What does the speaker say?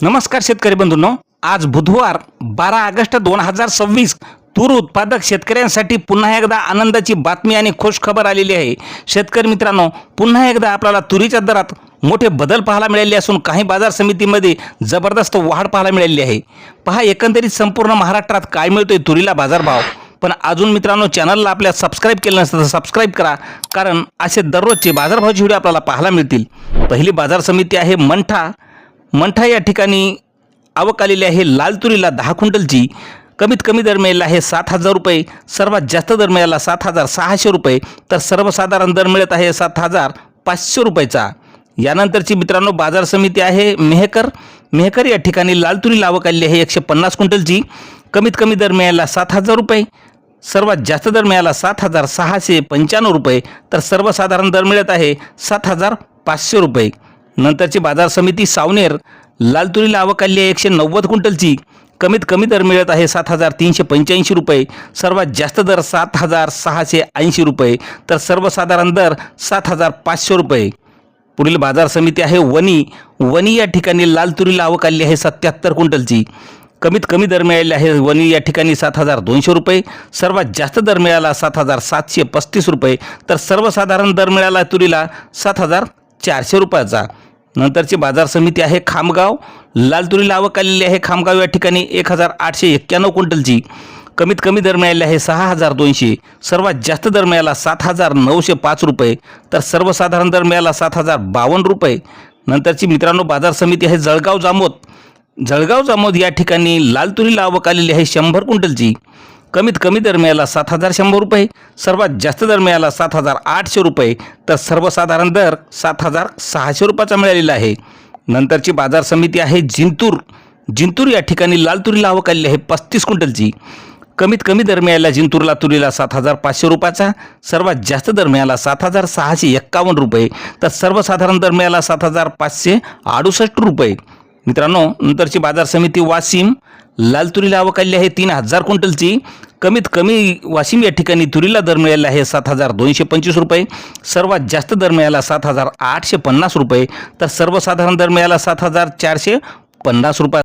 नमस्कार शेतकरी बंधूंनो, आज बुधवार 12 ऑगस्ट 2026 तूर उत्पादक शेतकऱ्यांसाठी पुन्हा एकदा आनंदाची बातमी आणि खुश खबर आलेली आहे। शेतकरी मित्रांनो, पुन्हा एकदा आपल्याला तुरीच्या दरात मोठे बदल पाहायला मिळाले असून काही बाजार समितीमध्ये जबरदस्त वाढ पाहायला मिळाली आहे। पहा एकंदरीत संपूर्ण महाराष्ट्रात काय मिळतोय तुरीला बाजारभाव। पण अजून मित्रांनो, चॅनलला आपल्या सबस्क्राइब केलं नसेल तर सबस्क्राइब करा, कारण असे दररोजचे बाजारभावाचे व्हिडिओ आपल्याला पाहायला मिळतील। पहिली बाजार समिती आहे मंठा या ठिकाणी आवक आलेली आहे। लाल तुरीला 10 क्विंटलची कमीत कमी दर मिळाला आहे 7,000 रुपये, सर्वात जास्त दर मिळाला 7,600 रुपये, तर सर्वसाधारण दर मिळत आहे 7,500 रुपयाचा। यानंतरची मित्रांनो बाजार समिती आहे मेहकर या ठिकाणी लाल तुरीला आवक आलेली आहे 150 क्विंटलची, कमीत कमी दर मिळाला 7,000 रुपये, सर्वात जास्त दर मिळाला 7,695 रुपये, तर सर्वसाधारण दर मिळत आहे 7,500 रुपये। नंतरची बाजार समिती सावनेर लाल तुरीला आवक आली आहे 190 क्विंटलची, कमीत कमी दर मिळत आहे 7,385 रुपये, सर्वात जास्त दर 7,680 रुपये, तर सर्वसाधारण दर 7,500 रुपये। पुढील बाजार समिती आहे वणी या ठिकाणी लाल तुरीला आवक आली आहे 77 क्विंटलची, कमीत कमी दर मिळाले आहे वणी या ठिकाणी 7,200 रुपये, सर्वात जास्त दर मिळाला 7,735 रुपये, तर सर्वसाधारण दर मिळाला तुरीला 7,400 रुपयाचा। नंतरची बाजार समिती आहे खामगाव लाल तुरीला आवक आलेली आहे खामगाव या ठिकाणी 1,891 क्विंटलची, कमीत कमी दर मिळाले आहे 6,200, सर्वात जास्त दर मिळाला 7,905 रुपये, तर सर्वसाधारण दर मिळाला 7,052 रुपये। नंतरची मित्रांनो बाजार समिती आहे जळगाव जामोद या ठिकाणी लाल तुरीला आवक आलेली आहे 100 क्विंटलची, कमीत कमी दर मिळाला 7,100 रुपये, सर्वात जास्त दर मिळाला 7,800 रुपये, तर सर्वसाधारण दर 7,600 रुपयाचा मिळालेला आहे। नंतरची बाजार समिती आहे जिंतूर या ठिकाणी लाल तुरीला आवक आलेली आहे 35 क्विंटलची, कमीत कमी दर मिळाला जिंतूरला तुरीला 7,500 रुपयाचा, सर्वात जास्त दर मिळाला 7,651 रुपये, तर सर्वसाधारण दर मिळाला 7,568 रुपये। मित्रांनो, नंतरची बाजार समिती वाशिम लाल तुरीला आवक आलेली आहे 3,000 क्विंटलची, कमीत कमी वाशिम या ठिकाणी तुरीला दर मिळाला आहे 7,225 रुपये, सर्वात जास्त दर मिळाला 7,850 रुपये, तर सर्वसाधारण दर मिळाला 7,450 रुपये।